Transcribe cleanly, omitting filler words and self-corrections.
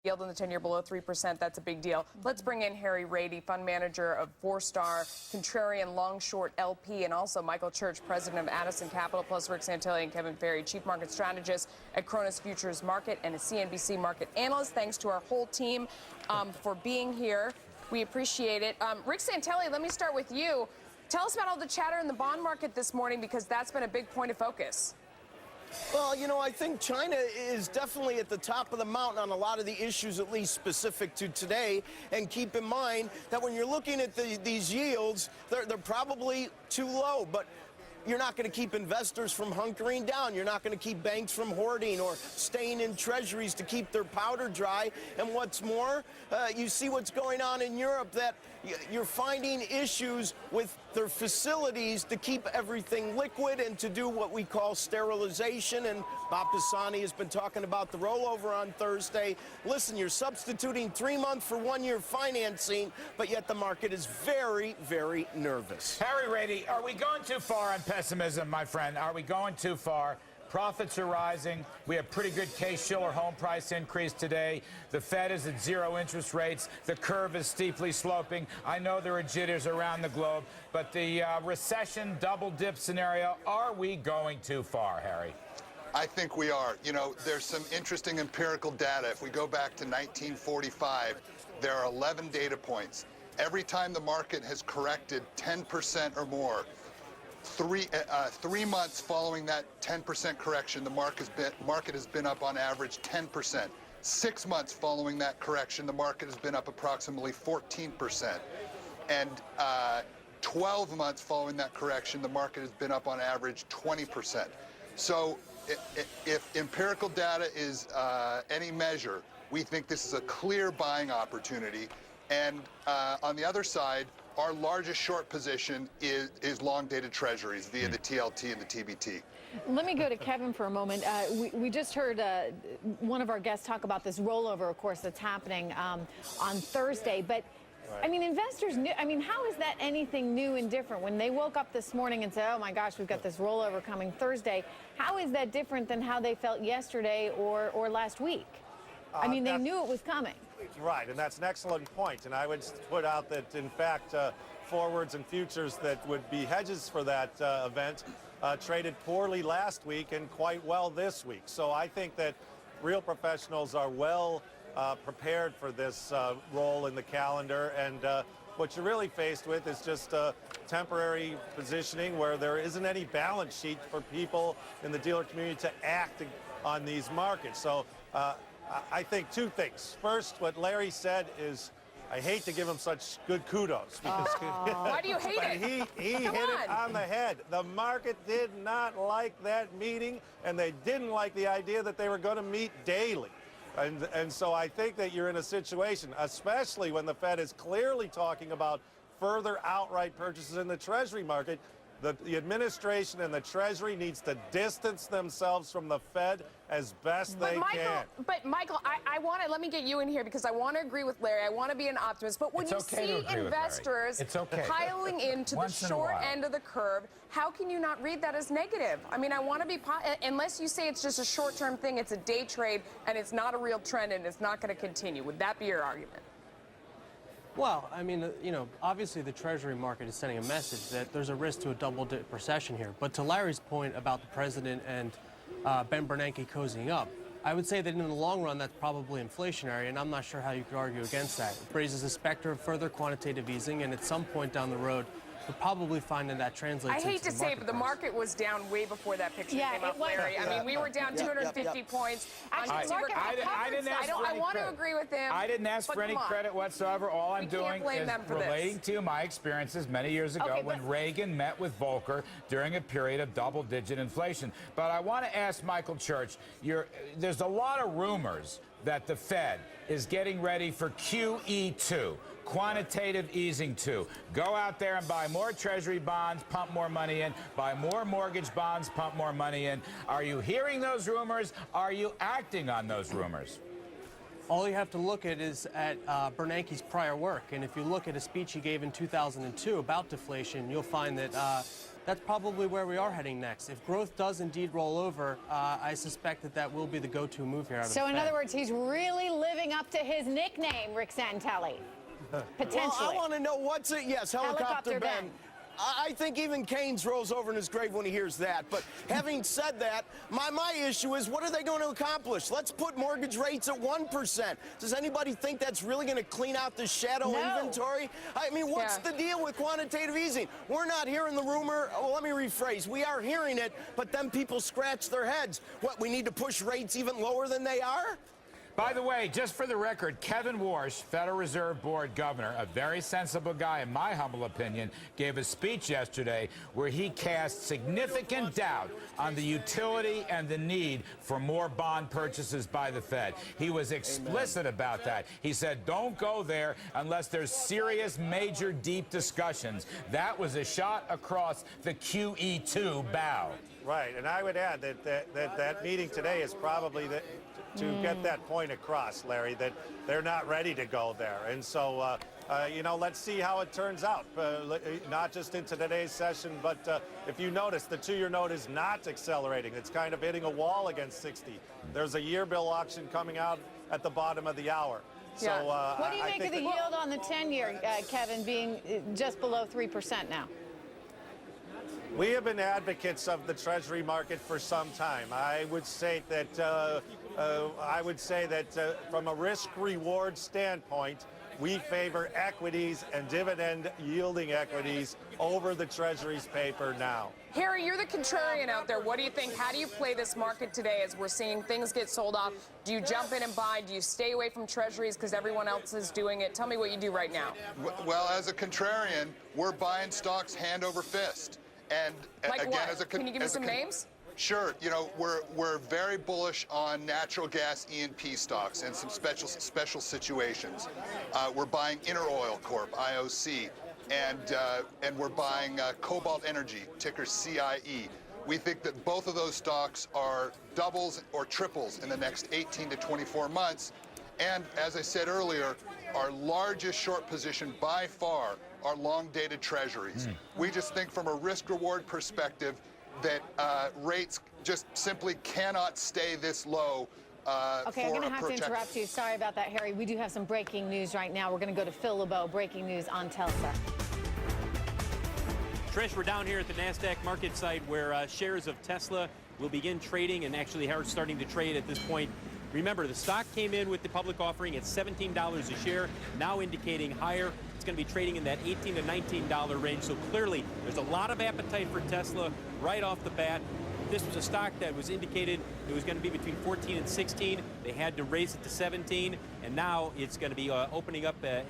Yield on the 10-year below 3%, that's a big deal. Let's bring in Harry Rady, fund manager of 4-Star, Contrarian Long Short LP, and also Michael Church, president of Addison Capital, plus Rick Santelli and Kevin Ferry, chief market strategist at Cronus Futures Market and a CNBC market analyst. Thanks to our whole team for being here. We appreciate it. Rick Santelli, let me start with you. Tell us about all the chatter in the bond market this morning, because that's been a big point of focus. Well, you know, I think China is definitely at the top of the mountain on a lot of the issues, at least specific to today. And keep in mind that when you're looking at these yields, they're probably too low. But you're not going to keep investors from hunkering down. You're not going to keep banks from hoarding or staying in treasuries to keep their powder dry. And what's more, you see what's going on in Europe, that you're finding issues with their facilities to keep everything liquid and to do what we call sterilization. And Bob Pisani has been talking about the rollover on Thursday. Listen, you're substituting 3-month for 1-year financing, but yet the market is very, very nervous. Harry Rady, are we going too far on pessimism, my friend? Are we going too far? Profits are rising. We have pretty good Case-Shiller home price increase today. The Fed is at 0 interest rates. The curve is steeply sloping. I know there are jitters around the globe, but the recession double dip scenario, are we going too far, Harry? I think we are. You know, there's some interesting empirical data. If we go back to 1945, there are 11 data points. Every time the market has corrected 10% or more, 3 months following that 10% correction, the market has been up on average 10%. 6 months following that correction, the market has been up approximately 14%. And 12 months following that correction, the market has been up on average 20%. So if empirical data is any measure, we think this is a clear buying opportunity. And on the other side, our largest short position is long-dated treasuries via the TLT and the TBT. Let me go to Kevin for a moment. We just heard one of our guests talk about this rollover, of course, that's happening on Thursday. But, I mean, investors knew. I mean, how is that anything new and different? When they woke up this morning and said, oh, my gosh, we've got this rollover coming Thursday, how is that different than how they felt yesterday or last week? I mean, they knew it was coming. Right, and that's an excellent point. And I would put out that, in fact, forwards and futures that would be hedges for that event traded poorly last week and quite well this week. So I think that real professionals are well prepared for this role in the calendar. And what you're really faced with is just temporary positioning where there isn't any balance sheet for people in the dealer community to act on these markets. So I think two things. First, what Larry said is, I hate to give him such good kudos. Because why do you hate it? He hit it on the head. The market did not like that meeting, and they didn't like the idea that they were going to meet daily. And so I think that you're in a situation, especially when the Fed is clearly talking about further outright purchases in the Treasury market, the administration and the Treasury needs to distance themselves from the Fed as best they can. But Michael, let me get you in here, because I want to agree with Larry. I want to be an optimist. But when you see investors piling into the short end of the curve, how can you not read that as negative? I mean, I want to be, unless you say it's just a short-term thing, it's a day trade, and it's not a real trend, and it's not going to continue. Would that be your argument? Well, I mean, you know, obviously the Treasury market is sending a message that there's a risk to a double-dip recession here. But to Larry's point about the president and Ben Bernanke cozying up, I would say that in the long run, that's probably inflationary, and I'm not sure how you could argue against that. It raises the specter of further quantitative easing, and at some point down the road, we'll probably find that translates into the I hate to say it, but the market was down way before that picture came up, Larry. I mean, we were down 250 points. Actually, I didn't ask for any I want to credit. agree with him. I didn't ask for any credit whatsoever. All I'm doing is relating to my experiences many years ago when Reagan met with Volcker during a period of double-digit inflation. But I want to ask Michael Church, there's a lot of rumors that the Fed is getting ready for QE2. Quantitative easing 2. Go out there and buy more Treasury bonds, pump more money in, buy more mortgage bonds, pump more money in. Are you hearing those rumors? Are you acting on those rumors? All you have to look at is at Bernanke's prior work. And if you look at a speech he gave in 2002 about deflation, you'll find that that's probably where we are heading next. If growth does indeed roll over, I suspect that that will be the go-to move here out of the So in Fed. other words, he's really living up to his nickname, Rick Santelli. Potentially. Well, I want to know what's it. Yes, Helicopter Ben. Ben. I think even Keynes rolls over in his grave when he hears that. But having said that, my issue is, what are they going to accomplish? Let's put mortgage rates at 1%. Does anybody think that's really going to clean out the shadow inventory? I mean, what's the deal with quantitative easing? We're not hearing the rumor. Well, let me rephrase. We are hearing it, but then people scratch their heads. What, we need to push rates even lower than they are? By the way, just for the record, Kevin Warsh, Federal Reserve Board governor, a very sensible guy in my humble opinion, gave a speech yesterday where he cast significant doubt on the utility and the need for more bond purchases by the Fed. He was explicit about that. He said, don't go there unless there's serious, major, deep discussions. That was a shot across the QE2 bow. Right, and I would add that meeting today is probably to get that point across, Larry, that they're not ready to go there. And so, you know, let's see how it turns out, not just into today's session, but if you notice, the two-year note is not accelerating. It's kind of hitting a wall against 60. There's a year bill auction coming out at the bottom of the hour. So, what do you make of the yield on the 10-year, Kevin, being just below 3% now? We have been advocates of the Treasury market for some time. I would say that from a risk-reward standpoint, we favor equities and dividend-yielding equities over the Treasury's paper now. Harry, you're the contrarian out there. What do you think? How do you play this market today as we're seeing things get sold off? Do you jump in and buy? Do you stay away from Treasuries because everyone else is doing it? Tell me what you do right now. Well, as a contrarian, we're buying stocks hand over fist. And like again, what? Can you give me some names? Sure. You know, we're very bullish on natural gas E&P stocks and some special situations. We're buying Interoil Corp, IOC, and we're buying Cobalt Energy, ticker CIE. We think that both of those stocks are doubles or triples in the next 18 to 24 months. And as I said earlier, our largest short position by far are long-dated treasuries. We just think from a risk-reward perspective that rates just simply cannot stay this low. Okay, I'm going to have to interrupt you. Sorry about that, Harry. We do have some breaking news right now. We're going to go to Phil LeBeau, breaking news on Telsa. Trish, we're down here at the NASDAQ market site where shares of Tesla will begin trading and actually are starting to trade at this point. Remember, the stock came in with the public offering at $17 a share, now indicating higher. It's going to be trading in that $18 to $19 range. So clearly, there's a lot of appetite for Tesla right off the bat. This was a stock that was indicated it was going to be between 14 and 16. They had to raise it to 17, and now it's going to be opening up at